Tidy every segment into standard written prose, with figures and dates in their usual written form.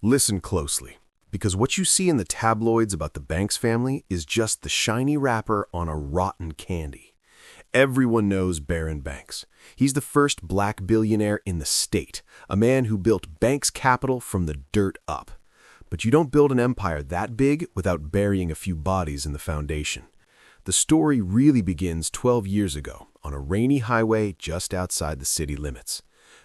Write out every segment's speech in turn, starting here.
Listen closely, because what you see in the tabloids about the Banks family is just the shiny wrapper on a rotten candy. Everyone knows Baron Banks. He's the first black billionaire in the state, a man who built Banks Capital from the dirt up. But you don't build an empire that big without burying a few bodies in the foundation. The story really begins 12 years ago on a rainy highway just outside the city limits.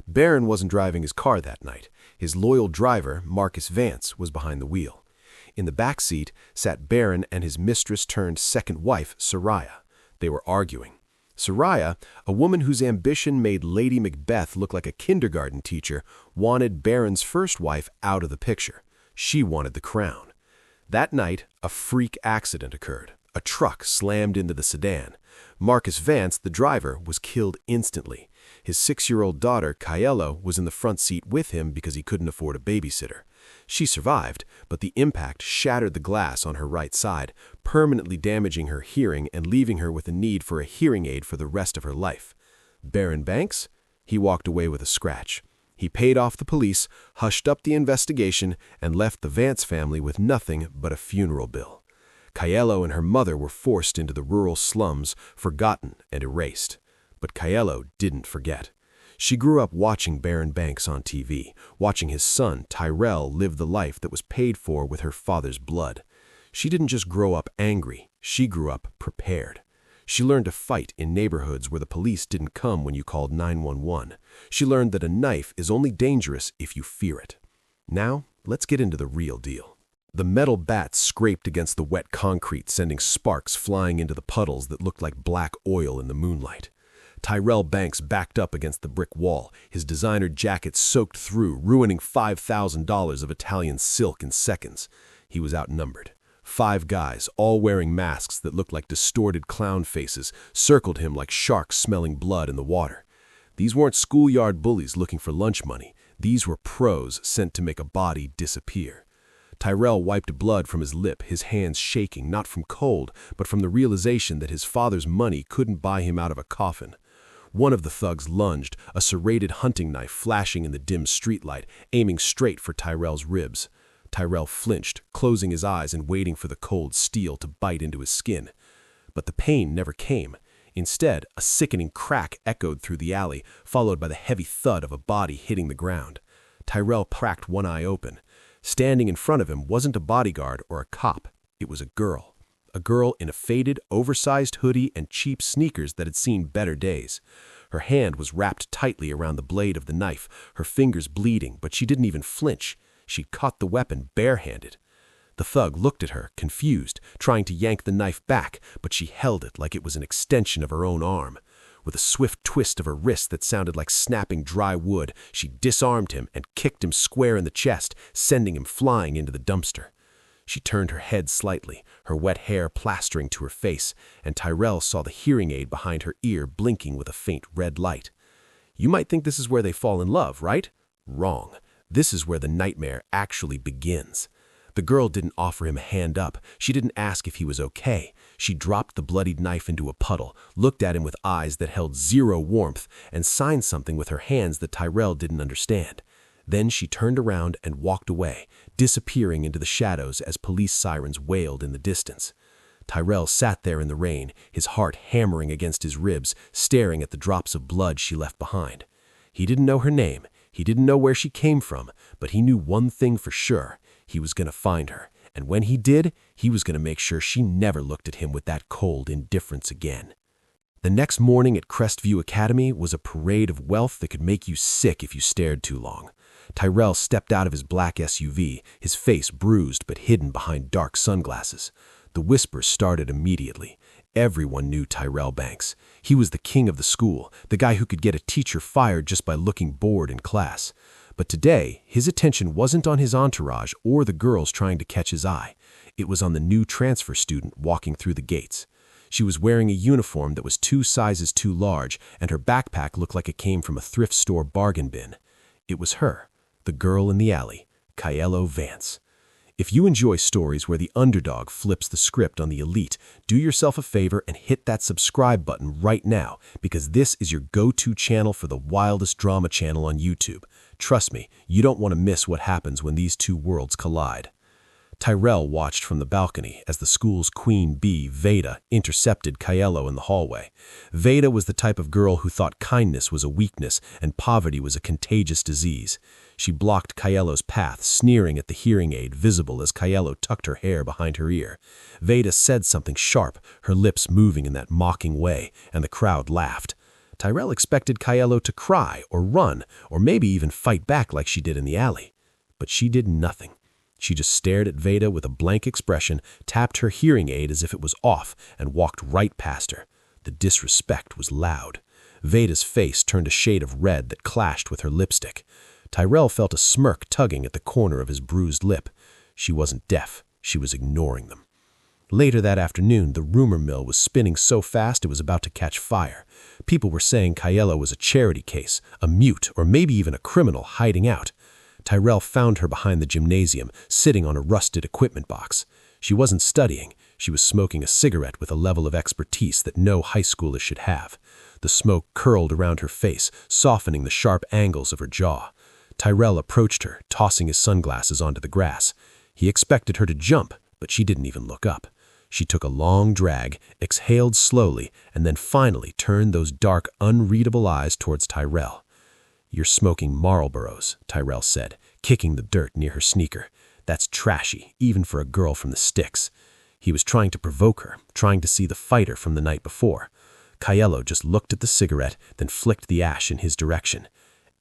Baron wasn't driving his car that night. His loyal driver, Marcus Vance, was behind the wheel. In the back seat sat Baron and his mistress-turned-second wife, Soraya. They were arguing. Soraya, a woman whose ambition made Lady Macbeth look like a kindergarten teacher, wanted Baron's first wife out of the picture. She wanted the crown. That night, a freak accident occurred. A truck slammed into the sedan. Marcus Vance, the driver, was killed instantly. His 6-year-old daughter, Kaelo, was in the front seat with him because he couldn't afford a babysitter. She survived, but the impact shattered the glass on her right side, permanently damaging her hearing and leaving her with a need for a hearing aid for the rest of her life. Baron Banks? He walked away with a scratch. He paid off the police, hushed up the investigation, and left the Vance family with nothing but a funeral bill. Kaelo and her mother were forced into the rural slums, forgotten and erased. But Kaelo didn't forget. She grew up watching Baron Banks on TV, watching his son, Tyrell, live the life that was paid for with her father's blood. She didn't just grow up angry, she grew up prepared. She learned to fight in neighborhoods where the police didn't come when you called 911. She learned that a knife is only dangerous if you fear it. Now, let's get into the real deal. The metal bat scraped against the wet concrete, sending sparks flying into the puddles that looked like black oil in the moonlight. Tyrell Banks backed up against the brick wall, his designer jacket soaked through, ruining $5,000 of Italian silk in seconds. He was outnumbered. 5 guys, all wearing masks that looked like distorted clown faces, circled him like sharks smelling blood in the water. These weren't schoolyard bullies looking for lunch money. These were pros sent to make a body disappear. Tyrell wiped blood from his lip, his hands shaking, not from cold, but from the realization that his father's money couldn't buy him out of a coffin. One of the thugs lunged, a serrated hunting knife flashing in the dim streetlight, aiming straight for Tyrell's ribs. Tyrell flinched, closing his eyes and waiting for the cold steel to bite into his skin. But the pain never came. Instead, a sickening crack echoed through the alley, followed by the heavy thud of a body hitting the ground. Tyrell cracked one eye open. Standing in front of him wasn't a bodyguard or a cop. It was a girl. A girl in a faded, oversized hoodie and cheap sneakers that had seen better days. Her hand was wrapped tightly around the blade of the knife, her fingers bleeding, but she didn't even flinch. She'd caught the weapon barehanded. The thug looked at her, confused, trying to yank the knife back, but she held it like it was an extension of her own arm. With a swift twist of her wrist that sounded like snapping dry wood, she disarmed him and kicked him square in the chest, sending him flying into the dumpster. She turned her head slightly, her wet hair plastering to her face, and Tyrell saw the hearing aid behind her ear blinking with a faint red light. You might think this is where they fall in love, right? Wrong. This is where the nightmare actually begins. The girl didn't offer him a hand up. She didn't ask if he was okay. She dropped the bloodied knife into a puddle, looked at him with eyes that held zero warmth, and signed something with her hands that Tyrell didn't understand. Then she turned around and walked away, disappearing into the shadows as police sirens wailed in the distance. Tyrell sat there in the rain, his heart hammering against his ribs, staring at the drops of blood she left behind. He didn't know her name. He didn't know where she came from, but he knew one thing for sure. He was going to find her, and when he did, he was going to make sure she never looked at him with that cold indifference again. The next morning at Crestview Academy was a parade of wealth that could make you sick if you stared too long. Tyrell stepped out of his black SUV, his face bruised but hidden behind dark sunglasses. The whispers started immediately. Everyone knew Tyrell Banks. He was the king of the school, the guy who could get a teacher fired just by looking bored in class. But today, his attention wasn't on his entourage or the girls trying to catch his eye. It was on the new transfer student walking through the gates. She was wearing a uniform that was 2 sizes too large, and her backpack looked like it came from a thrift store bargain bin. It was her, the girl in the alley, Kaelo Vance. If you enjoy stories where the underdog flips the script on the elite, do yourself a favor and hit that subscribe button right now, because this is your go-to channel for the wildest drama channel on YouTube. Trust me, you don't want to miss what happens when these two worlds collide. Tyrell watched from the balcony as the school's queen bee, Veda, intercepted Kyelo in the hallway. Veda was the type of girl who thought kindness was a weakness and poverty was a contagious disease. She blocked Kyelo's path, sneering at the hearing aid visible as Kyelo tucked her hair behind her ear. Veda said something sharp, her lips moving in that mocking way, and the crowd laughed. Tyrell expected Kyelo to cry or run or maybe even fight back like she did in the alley. But she did nothing. She just stared at Veda with a blank expression, tapped her hearing aid as if it was off, and walked right past her. The disrespect was loud. Veda's face turned a shade of red that clashed with her lipstick. Tyrell felt a smirk tugging at the corner of his bruised lip. She wasn't deaf. She was ignoring them. Later that afternoon, the rumor mill was spinning so fast it was about to catch fire. People were saying Kyelo was a charity case, a mute, or maybe even a criminal hiding out. Tyrell found her behind the gymnasium, sitting on a rusted equipment box. She wasn't studying. She was smoking a cigarette with a level of expertise that no high schooler should have. The smoke curled around her face, softening the sharp angles of her jaw. Tyrell approached her, tossing his sunglasses onto the grass. He expected her to jump, but she didn't even look up. She took a long drag, exhaled slowly, and then finally turned those dark, unreadable eyes towards Tyrell. "You're smoking Marlboros," Tyrell said, kicking the dirt near her sneaker. "That's trashy, even for a girl from the sticks." He was trying to provoke her, trying to see the fighter from the night before. Kyelo just looked at the cigarette, then flicked the ash in his direction.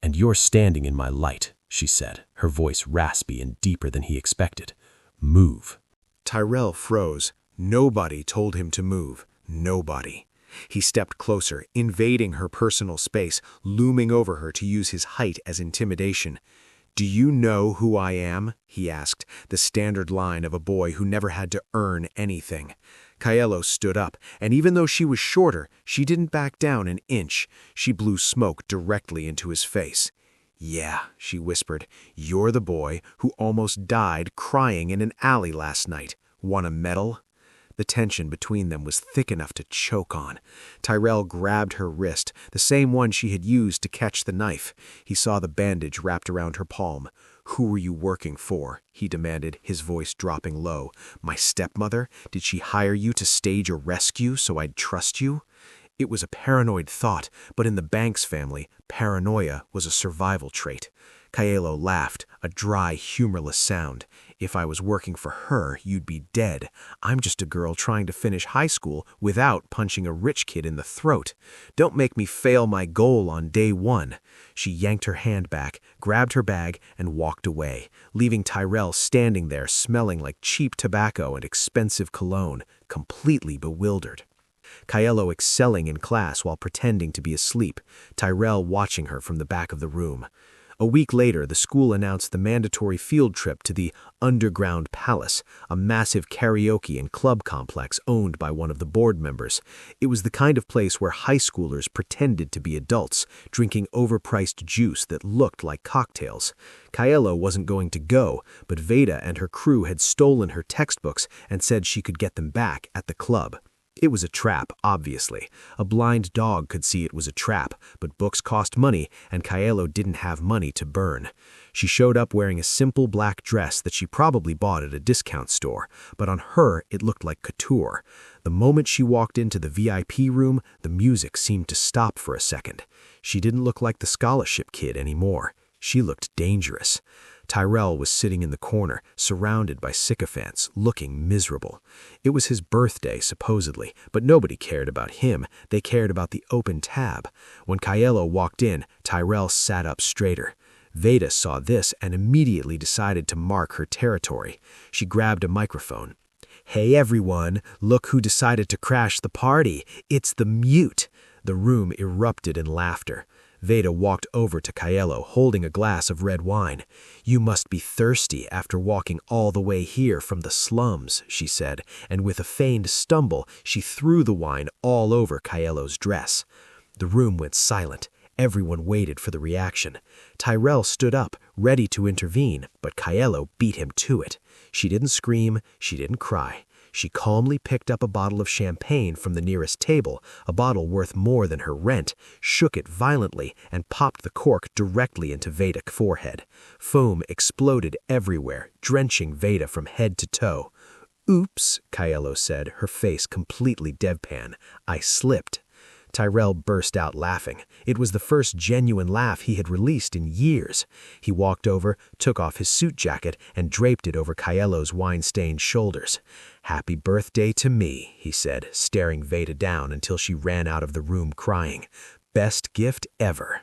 "And you're standing in my light," she said, her voice raspy and deeper than he expected. "Move." Tyrell froze. Nobody told him to move. Nobody. He stepped closer, invading her personal space, looming over her to use his height as intimidation. "Do you know who I am?" he asked, the standard line of a boy who never had to earn anything. Kyelo stood up, and even though she was shorter, she didn't back down an inch. She blew smoke directly into his face. "Yeah," she whispered, "you're the boy who almost died crying in an alley last night. Want a medal?" The tension between them was thick enough to choke on. Tyrell grabbed her wrist, the same one she had used to catch the knife. He saw the bandage wrapped around her palm. "Who were you working for?" he demanded, his voice dropping low. "My stepmother? Did she hire you to stage a rescue so I'd trust you?" It was a paranoid thought, but in the Banks family, paranoia was a survival trait. Kyelo laughed, a dry, humorless sound. "If I was working for her, you'd be dead. I'm just a girl trying to finish high school without punching a rich kid in the throat. Don't make me fail my goal on day one." She yanked her hand back, grabbed her bag, and walked away, leaving Tyrell standing there smelling like cheap tobacco and expensive cologne, completely bewildered. Kyelo excelling in class while pretending to be asleep, Tyrell watching her from the back of the room. A week later, the school announced the mandatory field trip to the Underground Palace, a massive karaoke and club complex owned by one of the board members. It was the kind of place where high schoolers pretended to be adults, drinking overpriced juice that looked like cocktails. Kyelo wasn't going to go, but Veda and her crew had stolen her textbooks and said she could get them back at the club. It was a trap, obviously. A blind dog could see it was a trap, but books cost money, and Kyelo didn't have money to burn. She showed up wearing a simple black dress that she probably bought at a discount store, but on her it looked like couture. The moment she walked into the VIP room, the music seemed to stop for a second. She didn't look like the scholarship kid anymore. She looked dangerous. Tyrell was sitting in the corner, surrounded by sycophants, looking miserable. It was his birthday, supposedly, but nobody cared about him. They cared about the open tab. When Kyelo walked in, Tyrell sat up straighter. Veda saw this and immediately decided to mark her territory. She grabbed a microphone. "Hey everyone, look who decided to crash the party. It's the mute." The room erupted in laughter. Veda walked over to Kyelo, holding a glass of red wine. "You must be thirsty after walking all the way here from the slums," she said, and with a feigned stumble, she threw the wine all over Kyelo's dress. The room went silent. Everyone waited for the reaction. Tyrell stood up, ready to intervene, but Kyelo beat him to it. She didn't scream, she didn't cry. She calmly picked up a bottle of champagne from the nearest table, a bottle worth more than her rent, shook it violently, and popped the cork directly into Veda's forehead. Foam exploded everywhere, drenching Veda from head to toe. "Oops," Kyelo said, her face completely deadpan. "I slipped." Tyrell burst out laughing. It was the first genuine laugh he had released in years. He walked over, took off his suit jacket, and draped it over Kyelo's wine-stained shoulders. "Happy birthday to me," he said, staring Veda down until she ran out of the room crying. "Best gift ever."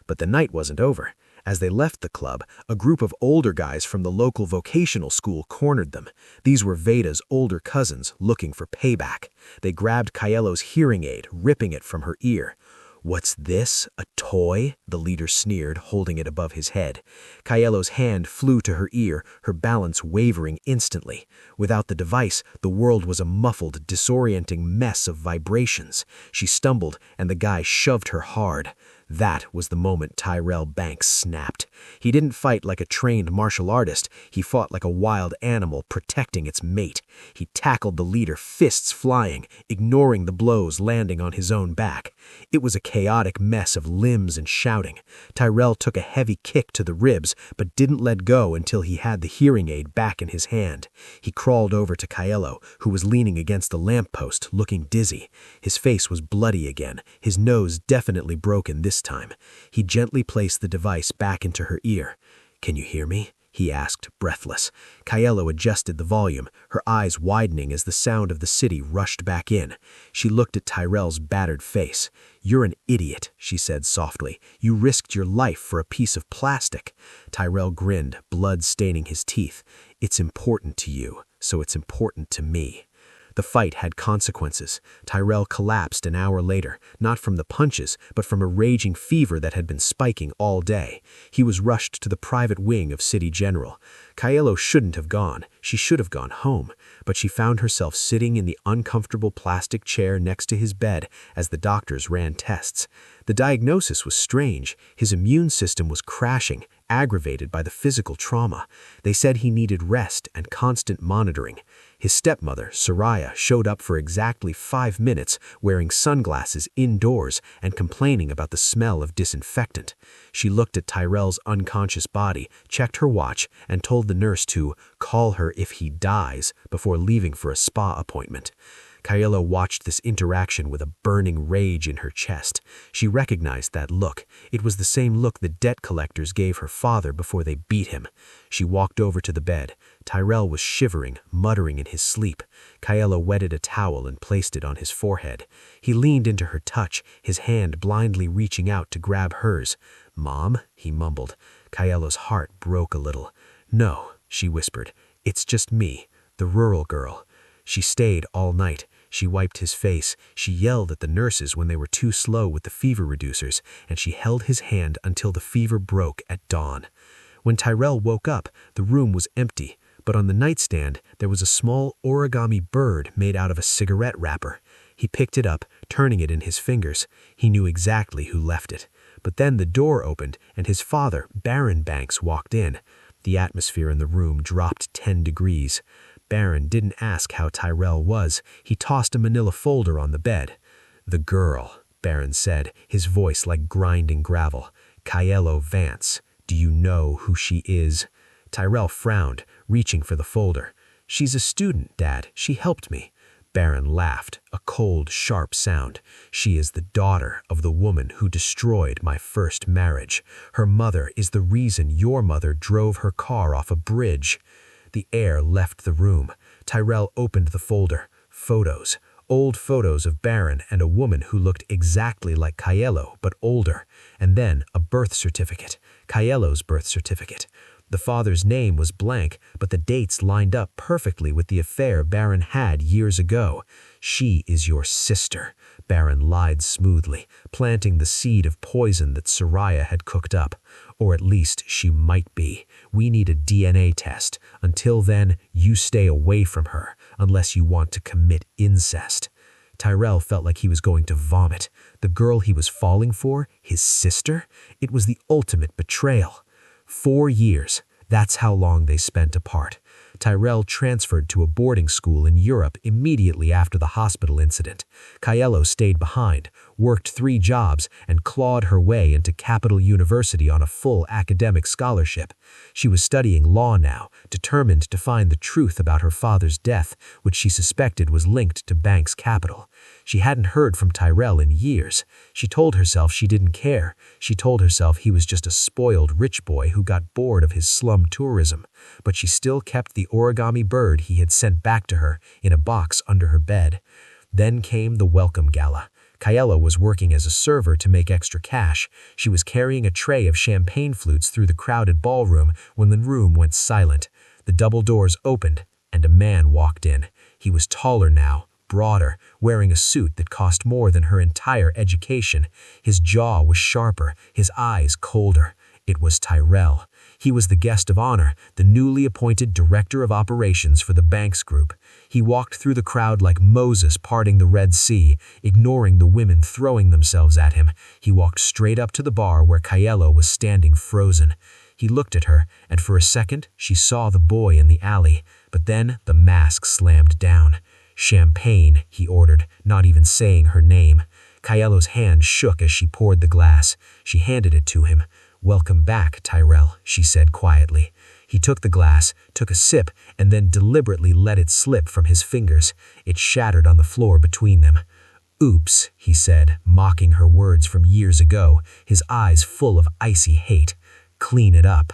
But the night wasn't over. As they left the club, a group of older guys from the local vocational school cornered them. These were Veda's older cousins looking for payback. They grabbed Kyelo's hearing aid, ripping it from her ear. "What's this? A toy?" the leader sneered, holding it above his head. Kyelo's hand flew to her ear, her balance wavering instantly. Without the device, the world was a muffled, disorienting mess of vibrations. She stumbled, and the guy shoved her hard. That was the moment Tyrell Banks snapped. He didn't fight like a trained martial artist. He fought like a wild animal protecting its mate. He tackled the leader, fists flying, ignoring the blows landing on his own back. It was a chaotic mess of limbs and shouting. Tyrell took a heavy kick to the ribs, but didn't let go until he had the hearing aid back in his hand. He crawled over to Kyelo, who was leaning against the lamppost, looking dizzy. His face was bloody again, his nose definitely broken this time. He gently placed the device back into her ear. "Can you hear me?" he asked, breathless. Kyelo adjusted the volume, her eyes widening as the sound of the city rushed back in. She looked at Tyrell's battered face. "You're an idiot," she said softly. "You risked your life for a piece of plastic." Tyrell grinned, blood staining his teeth. "It's important to you, so it's important to me." The fight had consequences. Tyrell collapsed an hour later, not from the punches, but from a raging fever that had been spiking all day. He was rushed to the private wing of City General. Kyelo shouldn't have gone. She should have gone home. But she found herself sitting in the uncomfortable plastic chair next to his bed as the doctors ran tests. The diagnosis was strange. His immune system was crashing, aggravated by the physical trauma. They said he needed rest and constant monitoring. His stepmother, Soraya, showed up for exactly 5 minutes, wearing sunglasses indoors and complaining about the smell of disinfectant. She looked at Tyrell's unconscious body, checked her watch, and told the nurse to call her if he dies before leaving for a spa appointment. Kyelo watched this interaction with a burning rage in her chest. She recognized that look. It was the same look the debt collectors gave her father before they beat him. She walked over to the bed. Tyrell was shivering, muttering in his sleep. Kyelo wetted a towel and placed it on his forehead. He leaned into her touch, his hand blindly reaching out to grab hers. "Mom," he mumbled. Kyelo's heart broke a little. "No," she whispered. "It's just me, the rural girl." She stayed all night. She wiped his face. She yelled at the nurses when they were too slow with the fever reducers, and she held his hand until the fever broke at dawn. When Tyrell woke up, the room was empty, but on the nightstand there was a small origami bird made out of a cigarette wrapper. He picked it up, turning it in his fingers. He knew exactly who left it. But then the door opened, and his father, Baron Banks, walked in. The atmosphere in the room dropped 10 degrees. Baron didn't ask how Tyrell was. He tossed a manila folder on the bed. "The girl," Baron said, his voice like grinding gravel. "Kyelo Vance. Do you know who she is?" Tyrell frowned, reaching for the folder. "She's a student, Dad. She helped me." Baron laughed, a cold, sharp sound. "She is the daughter of the woman who destroyed my first marriage. Her mother is the reason your mother drove her car off a bridge." The air left the room. Tyrell opened the folder. Photos. Old photos of Baron and a woman who looked exactly like Kyelo, but older. And then a birth certificate. Kyelo's birth certificate. The father's name was blank, but the dates lined up perfectly with the affair Baron had years ago. "She is your sister," Baron lied smoothly, planting the seed of poison that Soraya had cooked up. "Or at least she might be. We need a DNA test. Until then, you stay away from her, unless you want to commit incest." Tyrell felt like he was going to vomit. The girl he was falling for, his sister? It was the ultimate betrayal. 4 years. That's how long they spent apart. Tyrell transferred to a boarding school in Europe immediately after the hospital incident. Kaelo stayed behind, worked 3 jobs, and clawed her way into Capital University on a full academic scholarship. She was studying law now, determined to find the truth about her father's death, which she suspected was linked to Banks' capital. She hadn't heard from Tyrell in years. She told herself she didn't care. She told herself he was just a spoiled rich boy who got bored of his slum tourism. But she still kept the origami bird he had sent back to her in a box under her bed. Then came the welcome gala. Kaelo was working as a server to make extra cash. She was carrying a tray of champagne flutes through the crowded ballroom when the room went silent. The double doors opened, and a man walked in. He was taller now, broader, wearing a suit that cost more than her entire education. His jaw was sharper, his eyes colder. It was Tyrell. He was the guest of honor, the newly appointed director of operations for the Banks Group. He walked through the crowd like Moses parting the Red Sea, ignoring the women throwing themselves at him. He walked straight up to the bar where Kaelo was standing frozen. He looked at her, and for a second she saw the boy in the alley, but then the mask slammed down. "Champagne," he ordered, not even saying her name. Kaelo's hand shook as she poured the glass. She handed it to him. "Welcome back, Tyrell," she said quietly. He took the glass, took a sip, and then deliberately let it slip from his fingers. It shattered on the floor between them. "Oops," he said, mocking her words from years ago, his eyes full of icy hate. "Clean it up."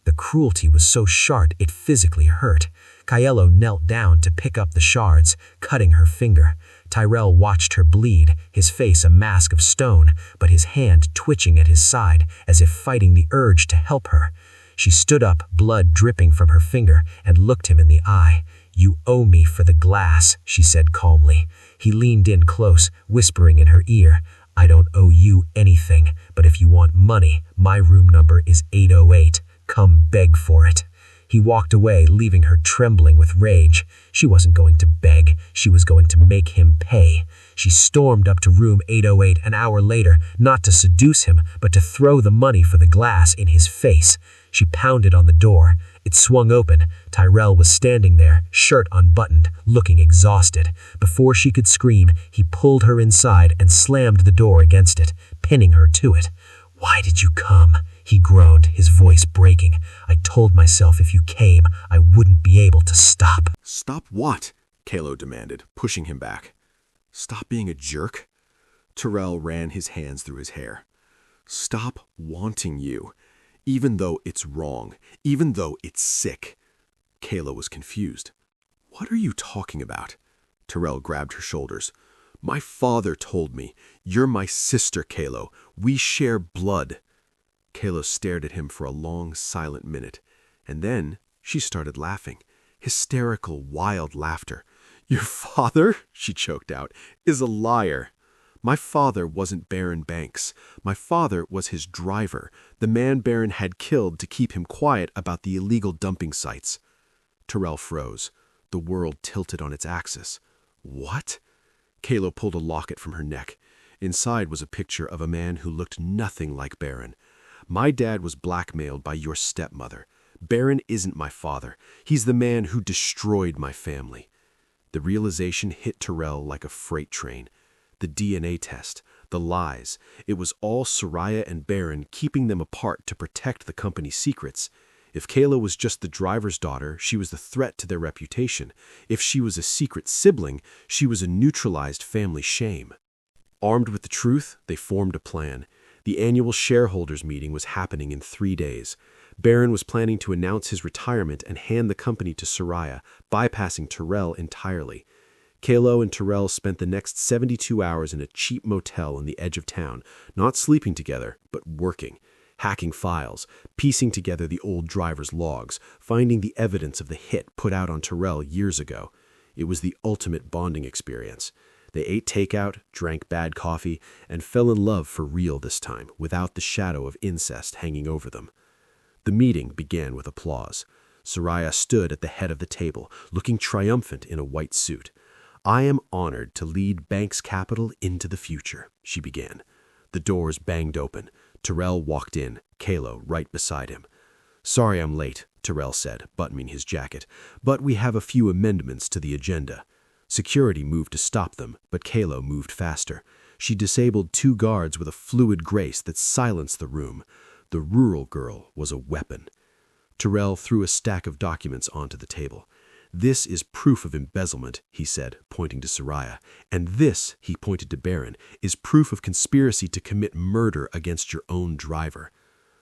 The cruelty was so sharp it physically hurt. Kaelo knelt down to pick up the shards, cutting her finger. Tyrell watched her bleed, his face a mask of stone, but his hand twitching at his side as if fighting the urge to help her. She stood up, blood dripping from her finger, and looked him in the eye. "You owe me for the glass," she said calmly. He leaned in close, whispering in her ear, "I don't owe you anything, but if you want money, my room number is 808. Come beg for it." He walked away, leaving her trembling with rage. She wasn't going to beg. She was going to make him pay. She stormed up to room 808 an hour later, not to seduce him, but to throw the money for the glass in his face. She pounded on the door. It swung open. Tyrell was standing there, shirt unbuttoned, looking exhausted. Before she could scream, he pulled her inside and slammed the door against it, pinning her to it. "Why did you come?" he groaned, his voice breaking. "I told myself if you came, I wouldn't be able to stop." "Stop what?" Kaelo demanded, pushing him back. "Stop being a jerk?" Tyrell ran his hands through his hair. "Stop wanting you, even though it's wrong, even though it's sick." Kaelo was confused. "What are you talking about?" Tyrell grabbed her shoulders. "My father told me. You're my sister, Kaelo. We share blood." Kaelo stared at him for a long, silent minute, and then she started laughing. Hysterical, wild laughter. "Your father," she choked out, "is a liar. My father wasn't Baron Banks. My father was his driver, the man Baron had killed to keep him quiet about the illegal dumping sites." Tyrell froze. The world tilted on its axis. "What?" Kaelo pulled a locket from her neck. Inside was a picture of a man who looked nothing like Baron. "My dad was blackmailed by your stepmother. Baron isn't my father. He's the man who destroyed my family." The realization hit Tyrell like a freight train. The DNA test, the lies, it was all Soraya and Baron keeping them apart to protect the company's secrets. If Kaelo was just the driver's daughter, she was the threat to their reputation. If she was a secret sibling, she was a neutralized family shame. Armed with the truth, they formed a plan. The annual shareholders meeting was happening in 3 days. Baron was planning to announce his retirement and hand the company to Soraya, bypassing Tyrell entirely. Kaelo and Tyrell spent the next 72 hours in a cheap motel on the edge of town, not sleeping together, but working, hacking files, piecing together the old driver's logs, finding the evidence of the hit put out on Tyrell years ago. It was the ultimate bonding experience. They ate takeout, drank bad coffee, and fell in love for real this time, without the shadow of incest hanging over them. The meeting began with applause. Soraya stood at the head of the table, looking triumphant in a white suit. "I am honored to lead Banks Capital into the future," she began. The doors banged open. Tyrell walked in, Kaelo right beside him. "Sorry I'm late," Terrell said, buttoning his jacket, "but we have a few amendments to the agenda." Security moved to stop them, but Kalo moved faster. She disabled 2 guards with a fluid grace that silenced the room. The rural girl was a weapon. Terrell threw a stack of documents onto the table. "This is proof of embezzlement," he said, pointing to Soraya. "And this," he pointed to Baron, "is proof of conspiracy to commit murder against your own driver."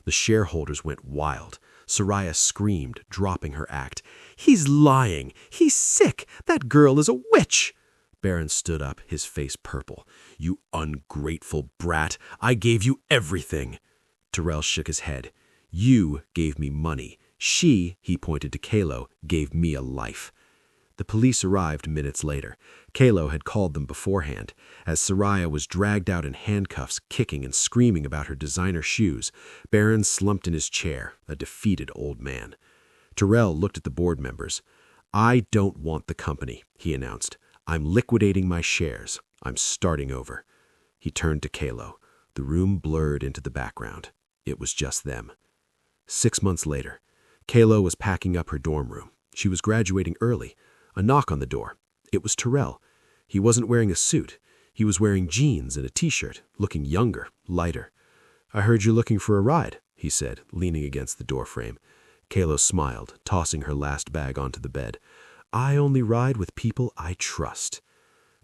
The shareholders went wild. Soraya screamed, dropping her act. "He's lying! He's sick! That girl is a witch!" Baron stood up, his face purple. "You ungrateful brat! I gave you everything!" Terrell shook his head. "You gave me money. She," he pointed to Kalo, "gave me a life." The police arrived minutes later. Kalo had called them beforehand. As Soraya was dragged out in handcuffs, kicking and screaming about her designer shoes, Baron slumped in his chair, a defeated old man. Terrell looked at the board members. "I don't want the company," he announced. "I'm liquidating my shares. I'm starting over." He turned to Kalo. The room blurred into the background. It was just them. 6 months later, Kalo was packing up her dorm room. She was graduating early. A knock on the door. It was Terrell. He wasn't wearing a suit. He was wearing jeans and a t-shirt, looking younger, lighter. "I heard you're looking for a ride," he said, leaning against the doorframe. Kalo smiled, tossing her last bag onto the bed. "I only ride with people I trust."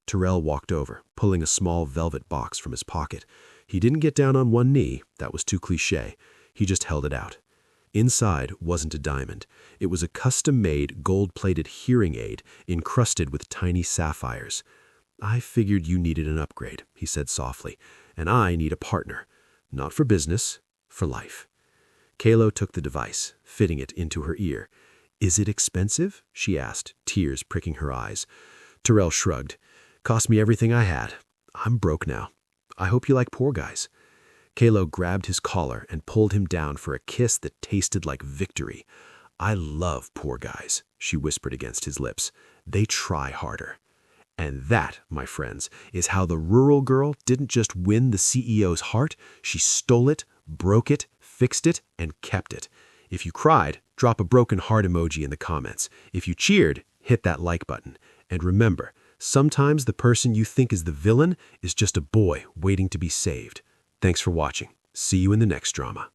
Terrell walked over, pulling a small velvet box from his pocket. He didn't get down on one knee. That was too cliché. He just held it out. Inside wasn't a diamond. It was a custom-made, gold-plated hearing aid encrusted with tiny sapphires. "I figured you needed an upgrade," he said softly, "and I need a partner. Not for business, for life." Kalo took the device, fitting it into her ear. "Is it expensive?" she asked, tears pricking her eyes. Terrell shrugged. "Cost me everything I had. I'm broke now. I hope you like Poor Guys." Kalo grabbed his collar and pulled him down for a kiss that tasted like victory. "I love Poor Guys," she whispered against his lips. "They try harder." And that, my friends, is how the rural girl didn't just win the CEO's heart, she stole it, broke it, fixed it, and kept it. If you cried, drop a broken heart emoji in the comments. If you cheered, hit that like button. And remember, sometimes the person you think is the villain is just a boy waiting to be saved. Thanks for watching. See you in the next drama.